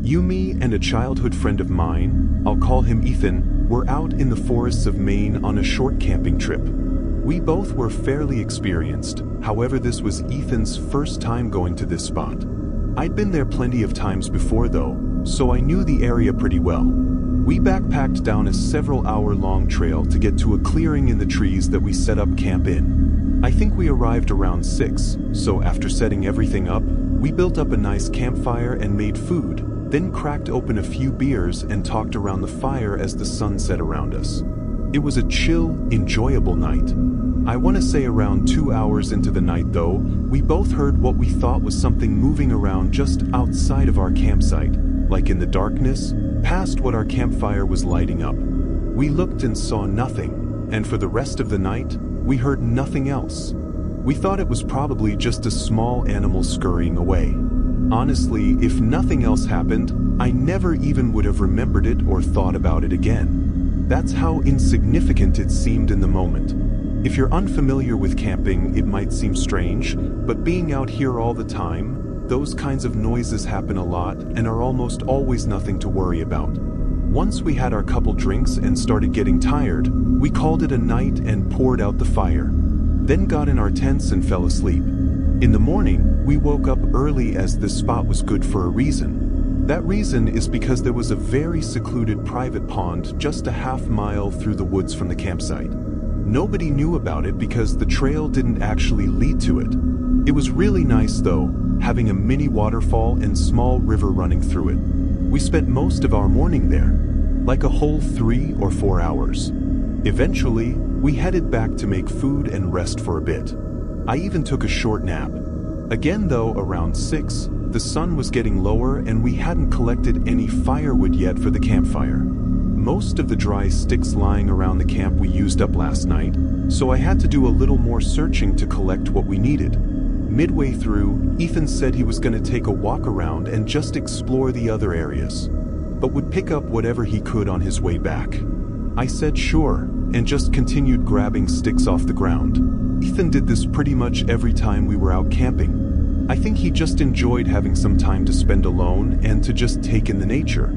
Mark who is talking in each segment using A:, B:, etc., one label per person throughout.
A: Yumi and a childhood friend of mine, I'll call him Ethan, were out in the forests of Maine on a short camping trip. We both were fairly experienced, however this was Ethan's first time going to this spot. I'd been there plenty of times before though, so I knew the area pretty well. We backpacked down a several-hour-long trail to get to a clearing in the trees that we set up camp in. I think we arrived around 6, so after setting everything up, we built up a nice campfire and made food, then cracked open a few beers and talked around the fire as the sun set around us. It was a chill, enjoyable night. I want to say around 2 hours into the night though, we both heard what we thought was something moving around just outside of our campsite, like in the darkness, past what our campfire was lighting up. We looked and saw nothing, and for the rest of the night, we heard nothing else. We thought it was probably just a small animal scurrying away. Honestly, if nothing else happened, I never even would have remembered it or thought about it again. That's how insignificant it seemed in the moment. If you're unfamiliar with camping, it might seem strange, but being out here all the time, those kinds of noises happen a lot and are almost always nothing to worry about. Once we had our couple drinks and started getting tired, we called it a night and poured out the fire. Then got in our tents and fell asleep. In the morning, we woke up early as this spot was good for a reason. That reason is because there was a very secluded private pond just a half-mile through the woods from the campsite. Nobody knew about it because the trail didn't actually lead to it. It was really nice though, having a mini waterfall and small river running through it. We spent most of our morning there, like a whole 3 or 4 hours. Eventually, we headed back to make food and rest for a bit. I even took a short nap. Again though, around 6, the sun was getting lower and we hadn't collected any firewood yet for the campfire. Most of the dry sticks lying around the camp we used up last night, so I had to do a little more searching to collect what we needed. Midway through, Ethan said he was going to take a walk around and just explore the other areas, but would pick up whatever he could on his way back. I said sure, and just continued grabbing sticks off the ground. Ethan did this pretty much every time we were out camping. I think he just enjoyed having some time to spend alone and to just take in the nature.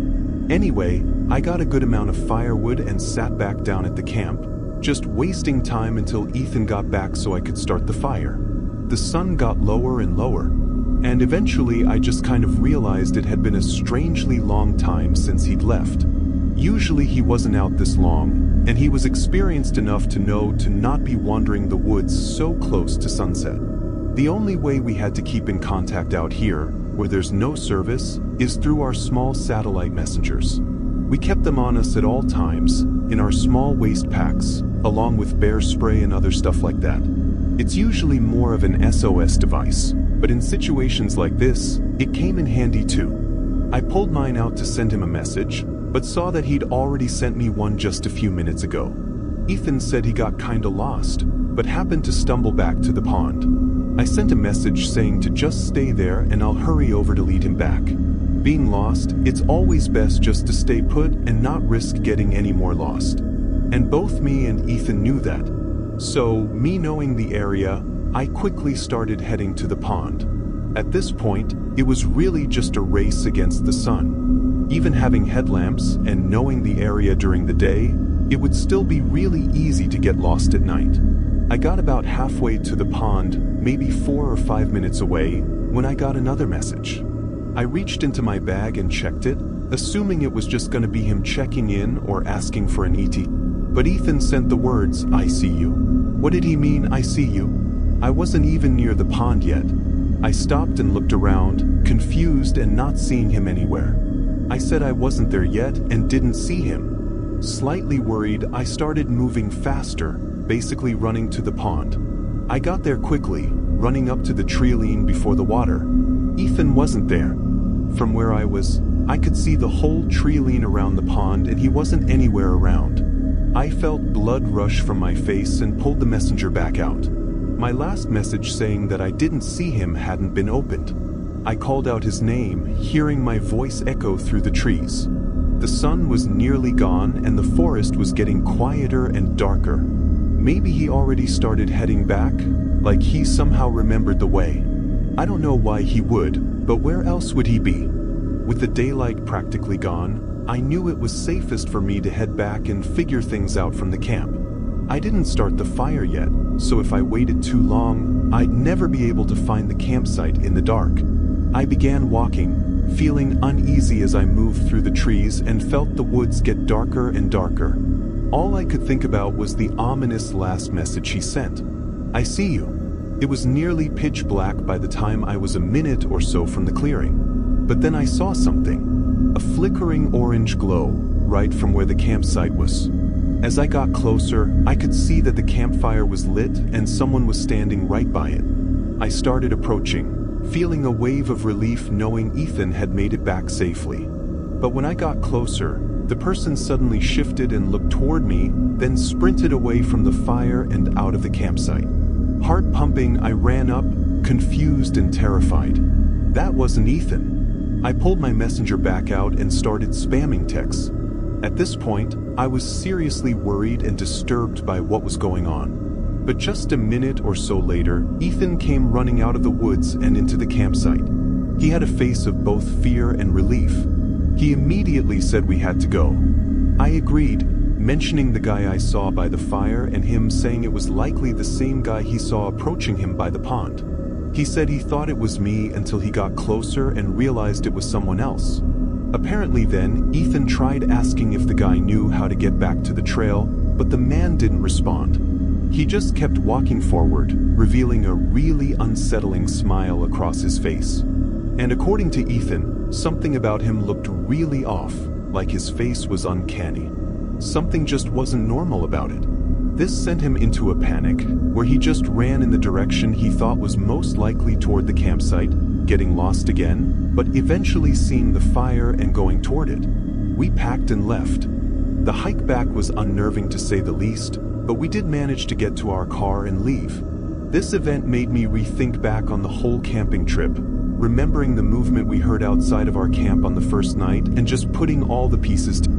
A: Anyway, I got a good amount of firewood and sat back down at the camp, just wasting time until Ethan got back so I could start the fire. The sun got lower and lower, and eventually I just kind of realized it had been a strangely long time since he'd left. Usually he wasn't out this long, and he was experienced enough to know to not be wandering the woods so close to sunset. The only way we had to keep in contact out here, where there's no service, is through our small satellite messengers. We kept them on us at all times, in our small waste packs, along with bear spray and other stuff like that. It's usually more of an SOS device, but in situations like this, it came in handy too. I pulled mine out to send him a message, but saw that he'd already sent me one just a few minutes ago. Ethan said he got kinda lost, but happened to stumble back to the pond. I sent a message saying to just stay there and I'll hurry over to lead him back. Being lost, it's always best just to stay put and not risk getting any more lost. And both me and Ethan knew that. So, me knowing the area, I quickly started heading to the pond. At this point, it was really just a race against the sun. Even having headlamps and knowing the area during the day, it would still be really easy to get lost at night. I got about halfway to the pond, maybe 4 or 5 minutes away, when I got another message. I reached into my bag and checked it, assuming it was just going to be him checking in or asking for an ET. But Ethan sent the words, "I see you." What did he mean, "I see you"? I wasn't even near the pond yet. I stopped and looked around, confused and not seeing him anywhere. I said I wasn't there yet and didn't see him. Slightly worried, I started moving faster, basically running to the pond. I got there quickly, running up to the tree before the water. Ethan wasn't there. From where I was, I could see the whole tree around the pond and he wasn't anywhere around. I felt blood rush from my face and pulled the messenger back out. My last message saying that I didn't see him hadn't been opened. I called out his name, hearing my voice echo through the trees. The sun was nearly gone and the forest was getting quieter and darker. Maybe he already started heading back, like he somehow remembered the way. I don't know why he would, but where else would he be? With the daylight practically gone, I knew it was safest for me to head back and figure things out from the camp. I didn't start the fire yet, so if I waited too long, I'd never be able to find the campsite in the dark. I began walking, feeling uneasy as I moved through the trees and felt the woods get darker and darker. All I could think about was the ominous last message she sent. "I see you." It was nearly pitch black by the time I was a minute or so from the clearing. But then I saw something. A flickering orange glow, right from where the campsite was. As I got closer, I could see that the campfire was lit and someone was standing right by it. I started approaching, feeling a wave of relief knowing Ethan had made it back safely. But when I got closer, the person suddenly shifted and looked toward me, then sprinted away from the fire and out of the campsite. Heart pumping, I ran up, confused and terrified. That wasn't Ethan. I pulled my messenger back out and started spamming texts. At this point, I was seriously worried and disturbed by what was going on. But just a minute or so later, Ethan came running out of the woods and into the campsite. He had a face of both fear and relief. He immediately said we had to go. I agreed, mentioning the guy I saw by the fire and him saying it was likely the same guy he saw approaching him by the pond. He said he thought it was me until he got closer and realized it was someone else. Apparently then, Ethan tried asking if the guy knew how to get back to the trail, but the man didn't respond. He just kept walking forward, revealing a really unsettling smile across his face. And according to Ethan, something about him looked really off, like his face was uncanny. Something just wasn't normal about it. This sent him into a panic, where he just ran in the direction he thought was most likely toward the campsite, getting lost again, but eventually seeing the fire and going toward it. We packed and left. The hike back was unnerving to say the least, but we did manage to get to our car and leave. This event made me rethink back on the whole camping trip, remembering the movement we heard outside of our camp on the first night and just putting all the pieces together.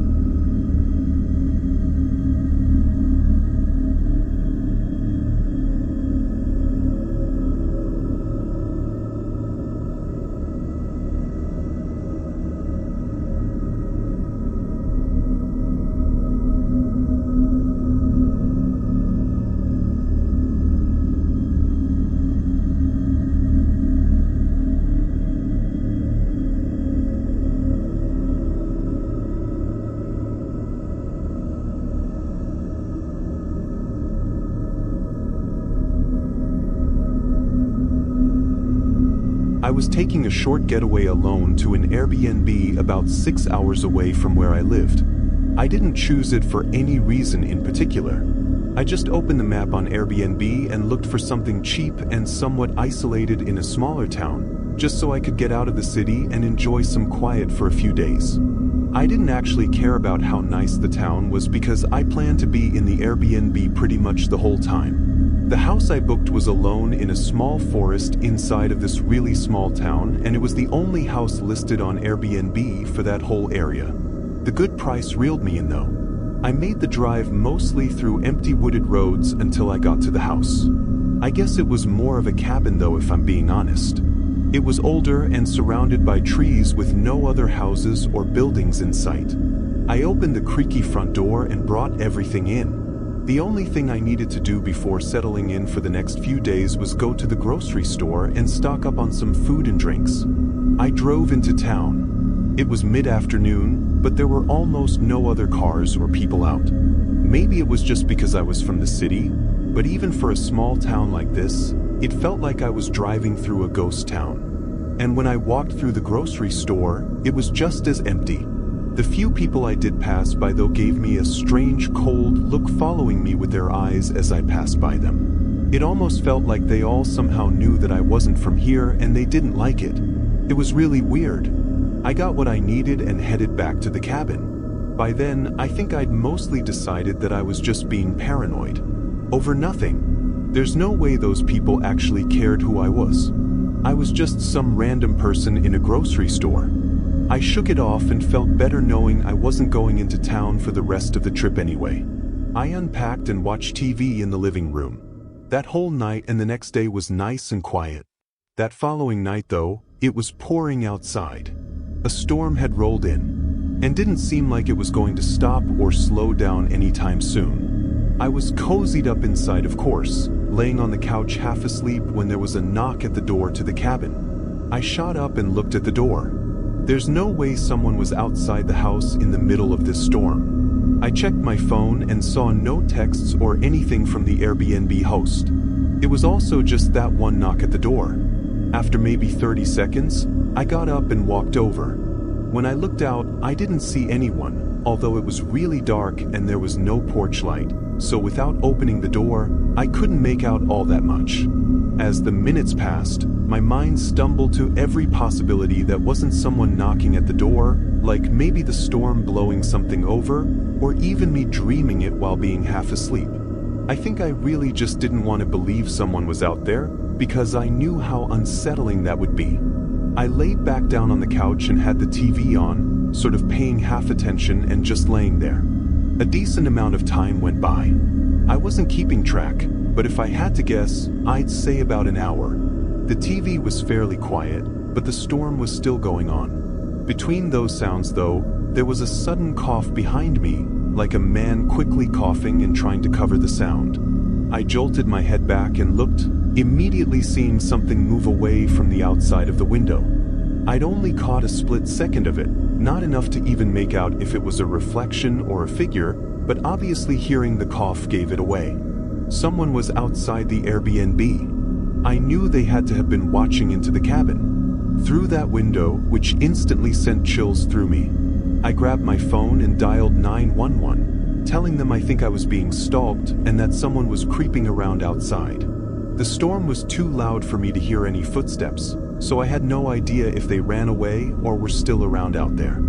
A: I was taking a short getaway alone to an Airbnb about 6 hours away from where I lived. I didn't choose it for any reason in particular. I just opened the map on Airbnb and looked for something cheap and somewhat isolated in a smaller town, just so I could get out of the city and enjoy some quiet for a few days. I didn't actually care about how nice the town was because I planned to be in the Airbnb pretty much the whole time. The house I booked was alone in a small forest inside of this really small town, and it was the only house listed on Airbnb for that whole area. The good price reeled me in though. I made the drive mostly through empty wooded roads until I got to the house. I guess it was more of a cabin though, if I'm being honest. It was older and surrounded by trees with no other houses or buildings in sight. I opened the creaky front door and brought everything in. The only thing I needed to do before settling in for the next few days was go to the grocery store and stock up on some food and drinks. I drove into town. It was mid-afternoon, but there were almost no other cars or people out. Maybe it was just because I was from the city, but even for a small town like this, it felt like I was driving through a ghost town. And when I walked through the grocery store, it was just as empty. The few people I did pass by though gave me a strange cold look, following me with their eyes as I passed by them. It almost felt like they all somehow knew that I wasn't from here and they didn't like it. It was really weird. I got what I needed and headed back to the cabin. By then, I think I'd mostly decided that I was just being paranoid. Over nothing. There's no way those people actually cared who I was. I was just some random person in a grocery store. I shook it off and felt better knowing I wasn't going into town for the rest of the trip anyway. I unpacked and watched TV in the living room. That whole night and the next day was nice and quiet. That following night though, it was pouring outside. A storm had rolled in, and didn't seem like it was going to stop or slow down anytime soon. I was cozied up inside, of course, laying on the couch half asleep when there was a knock at the door to the cabin. I shot up and looked at the door. There's no way someone was outside the house in the middle of this storm. I checked my phone and saw no texts or anything from the Airbnb host. It was also just that one knock at the door. After maybe 30 seconds, I got up and walked over. When I looked out, I didn't see anyone, although it was really dark and there was no porch light, so without opening the door, I couldn't make out all that much. As the minutes passed, my mind stumbled to every possibility that wasn't someone knocking at the door, like maybe the storm blowing something over, or even me dreaming it while being half asleep. I think I really just didn't want to believe someone was out there, because I knew how unsettling that would be. I laid back down on the couch and had the TV on, sort of paying half attention and just laying there. A decent amount of time went by. I wasn't keeping track, but if I had to guess, I'd say about an hour. The TV was fairly quiet, but the storm was still going on. Between those sounds, though, there was a sudden cough behind me, like a man quickly coughing and trying to cover the sound. I jolted my head back and looked, immediately seeing something move away from the outside of the window. I'd only caught a split second of it, not enough to even make out if it was a reflection or a figure, but obviously hearing the cough gave it away. Someone was outside the Airbnb. I knew they had to have been watching into the cabin. Through that window, which instantly sent chills through me, I grabbed my phone and dialed 911, telling them I think I was being stalked and that someone was creeping around outside. The storm was too loud for me to hear any footsteps, so I had no idea if they ran away or were still around out there.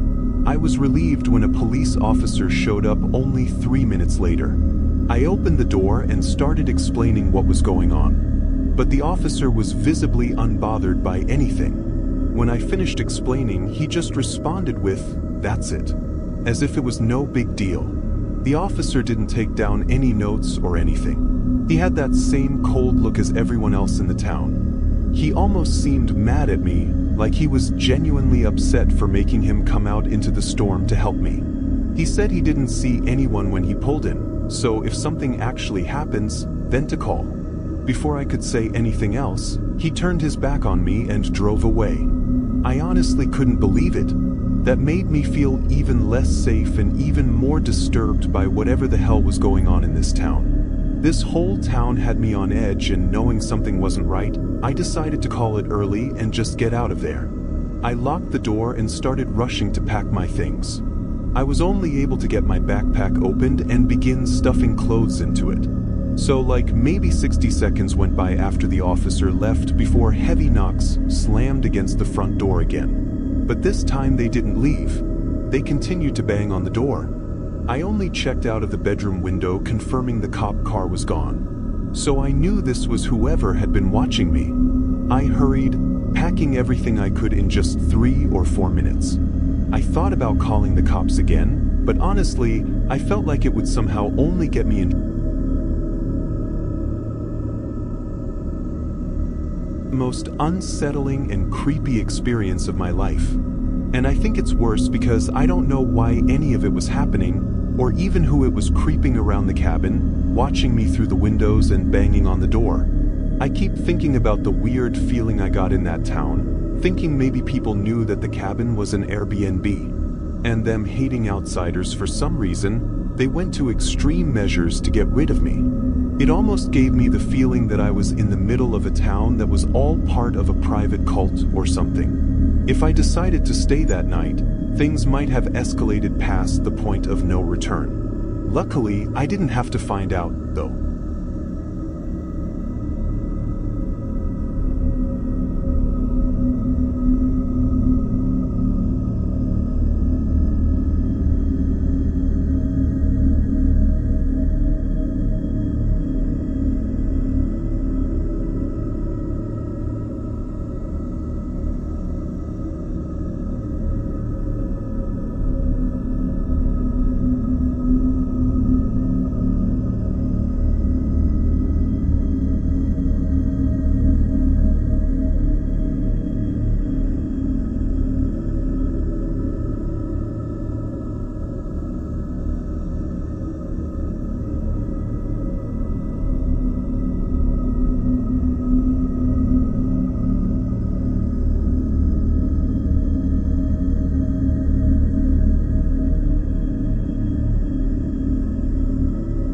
A: I was relieved when a police officer showed up only 3 minutes later. I opened the door and started explaining what was going on. But the officer was visibly unbothered by anything. When I finished explaining, he just responded with, "That's it," as if it was no big deal. The officer didn't take down any notes or anything. He had that same cold look as everyone else in the town. He almost seemed mad at me, like he was genuinely upset for making him come out into the storm to help me. He said he didn't see anyone when he pulled in, so if something actually happens, then to call. Before I could say anything else, he turned his back on me and drove away. I honestly couldn't believe it. That made me feel even less safe and even more disturbed by whatever the hell was going on in this town. This whole town had me on edge, and knowing something wasn't right, I decided to call it early and just get out of there. I locked the door and started rushing to pack my things. I was only able to get my backpack opened and begin stuffing clothes into it. So like maybe 60 seconds went by after the officer left before heavy knocks slammed against the front door again. But this time they didn't leave. They continued to bang on the door. I only checked out of the bedroom window, confirming the cop car was gone. So I knew this was whoever had been watching me. I hurried, packing everything I could in just 3 or 4 minutes. I thought about calling the cops again, but honestly, I felt like it would somehow only get me in the most unsettling and creepy experience of my life. And I think it's worse because I don't know why any of it was happening, or even who it was creeping around the cabin, watching me through the windows and banging on the door. I keep thinking about the weird feeling I got in that town, thinking maybe people knew that the cabin was an Airbnb, and them hating outsiders for some reason, they went to extreme measures to get rid of me. It almost gave me the feeling that I was in the middle of a town that was all part of a private cult or something. If I decided to stay that night, things might have escalated past the point of no return. Luckily, I didn't have to find out, though.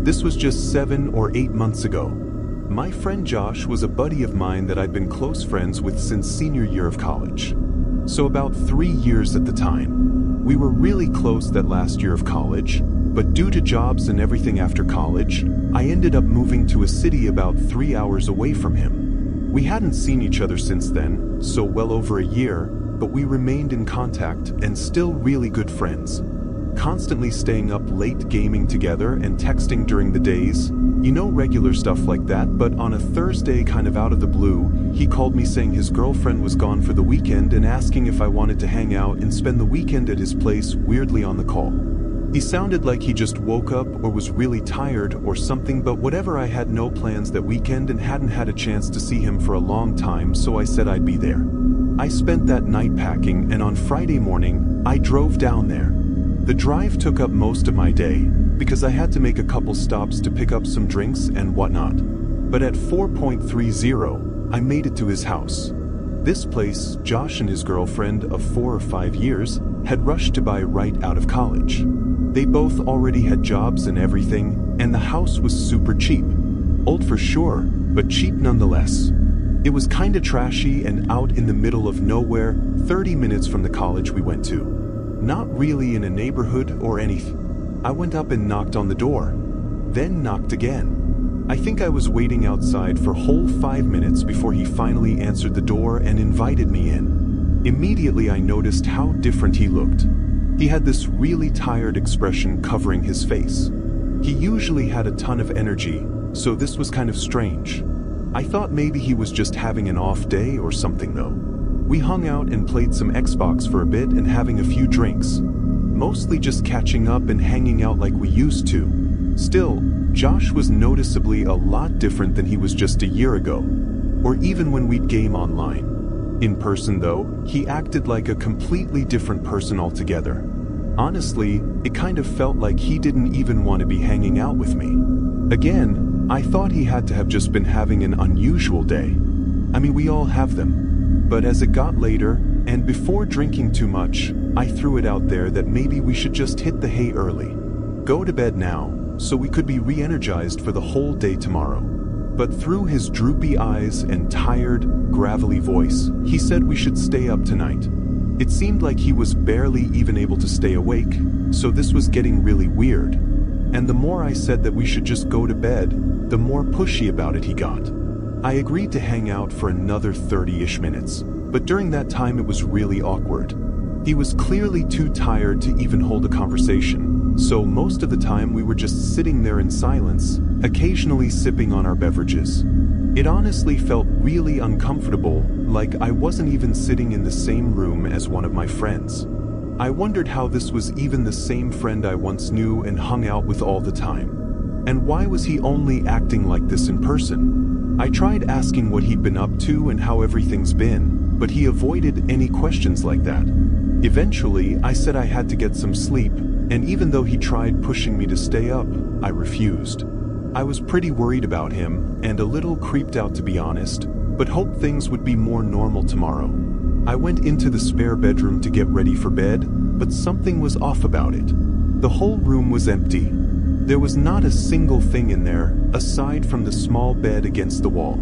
A: This was just 7 or 8 months ago. My friend Josh was a buddy of mine that I'd been close friends with since senior year of college. So about 3 years at the time. We were really close that last year of college, but due to jobs and everything after college, I ended up moving to a city about 3 hours away from him. We hadn't seen each other since then, so well over a year, but we remained in contact and still really good friends. Constantly staying up late gaming together and texting during the days, regular stuff like that. But on a Thursday, kind of out of the blue, he called me saying his girlfriend was gone for the weekend and asking if I wanted to hang out and spend the weekend at his place, weirdly on the call. He sounded like he just woke up or was really tired or something, but whatever, I had no plans that weekend and hadn't had a chance to see him for a long time, so I said I'd be there. I spent that night packing, and on Friday morning, I drove down there. The drive took up most of my day, because I had to make a couple stops to pick up some drinks and whatnot. But at 4:30, I made it to his house. This place, Josh and his girlfriend of 4 or 5 years had rushed to buy right out of college. They both already had jobs and everything, and the house was super cheap. Old for sure, but cheap nonetheless. It was kinda trashy and out in the middle of nowhere, 30 minutes from the college we went to. Not really in a neighborhood or anything. I went up and knocked on the door, then knocked again. I think I was waiting outside for whole 5 minutes before he finally answered the door and invited me in. Immediately I noticed how different he looked. He had this really tired expression covering his face. He usually had a ton of energy, so this was kind of strange. I thought maybe he was just having an off day or something though. We hung out and played some Xbox for a bit and having a few drinks. Mostly just catching up and hanging out like we used to. Still, Josh was noticeably a lot different than he was just a year ago, or even when we'd game online. In person though, he acted like a completely different person altogether. Honestly, it kind of felt like he didn't even want to be hanging out with me. Again, I thought he had to have just been having an unusual day. I mean, we all have them. But as it got later, and before drinking too much, I threw it out there that maybe we should just hit the hay early. Go to bed now, so we could be re-energized for the whole day tomorrow. But through his droopy eyes and tired, gravelly voice, he said we should stay up tonight. It seemed like he was barely even able to stay awake, so this was getting really weird. And the more I said that we should just go to bed, the more pushy about it he got. I agreed to hang out for another 30-ish minutes, but during that time it was really awkward. He was clearly too tired to even hold a conversation, so most of the time we were just sitting there in silence, occasionally sipping on our beverages. It honestly felt really uncomfortable, like I wasn't even sitting in the same room as one of my friends. I wondered how this was even the same friend I once knew and hung out with all the time. And why was he only acting like this in person? I tried asking what he'd been up to and how everything's been, but he avoided any questions like that. Eventually, I said I had to get some sleep, and even though he tried pushing me to stay up, I refused. I was pretty worried about him, and a little creeped out to be honest, but hoped things would be more normal tomorrow. I went into the spare bedroom to get ready for bed, but something was off about it. The whole room was empty. There was not a single thing in there, aside from the small bed against the wall.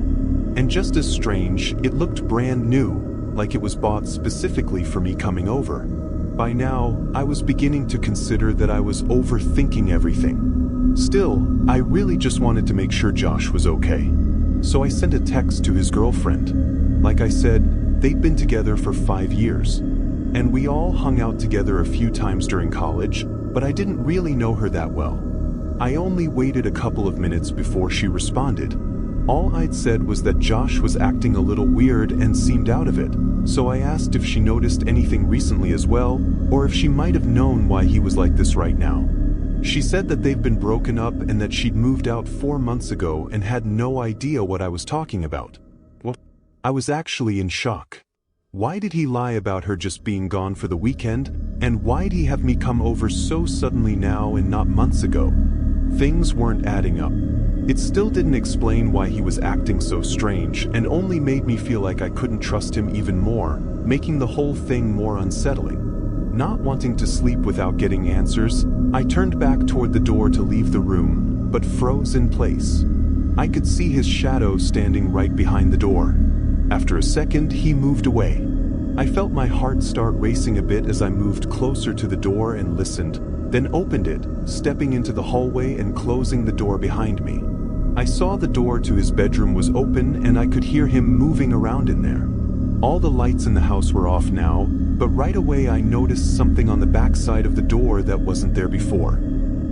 A: And just as strange, it looked brand new, like it was bought specifically for me coming over. By now, I was beginning to consider that I was overthinking everything. Still, I really just wanted to make sure Josh was okay. So I sent a text to his girlfriend. Like I said, they'd been together for 5 years. And we all hung out together a few times during college, but I didn't really know her that well. I only waited a couple of minutes before she responded. All I'd said was that Josh was acting a little weird and seemed out of it, so I asked if she noticed anything recently as well, or if she might have known why he was like this right now. She said that they've been broken up and that she'd moved out 4 months ago and had no idea what I was talking about. Well, I was actually in shock. Why did he lie about her just being gone for the weekend, and why'd he have me come over so suddenly now and not months ago? Things weren't adding up. It still didn't explain why he was acting so strange and only made me feel like I couldn't trust him even more, making the whole thing more unsettling. Not wanting to sleep without getting answers, I turned back toward the door to leave the room, but froze in place. I could see his shadow standing right behind the door. After a second, he moved away. I felt my heart start racing a bit as I moved closer to the door and listened, then opened it, stepping into the hallway and closing the door behind me. I saw the door to his bedroom was open and I could hear him moving around in there. All the lights in the house were off now, but right away I noticed something on the back side of the door that wasn't there before.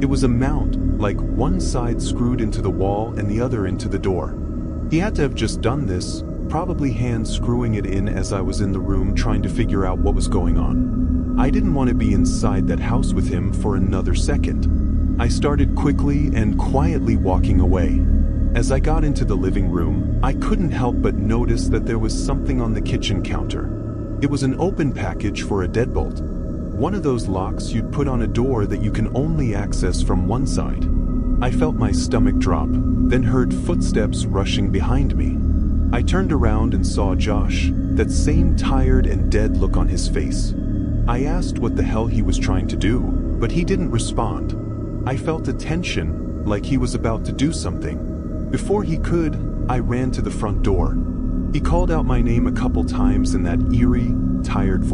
A: It was a mount, like one side screwed into the wall and the other into the door. He had to have just done this, probably hand screwing it in as I was in the room trying to figure out what was going on. I didn't want to be inside that house with him for another second. I started quickly and quietly walking away. As I got into the living room, I couldn't help but notice that there was something on the kitchen counter. It was an open package for a deadbolt. One of those locks you'd put on a door that you can only access from one side. I felt my stomach drop, then heard footsteps rushing behind me. I turned around and saw Josh, that same tired and dead look on his face. I asked what the hell he was trying to do, but he didn't respond. I felt a tension, like he was about to do something. Before he could, I ran to the front door. He called out my name a couple times in that eerie, tired voice.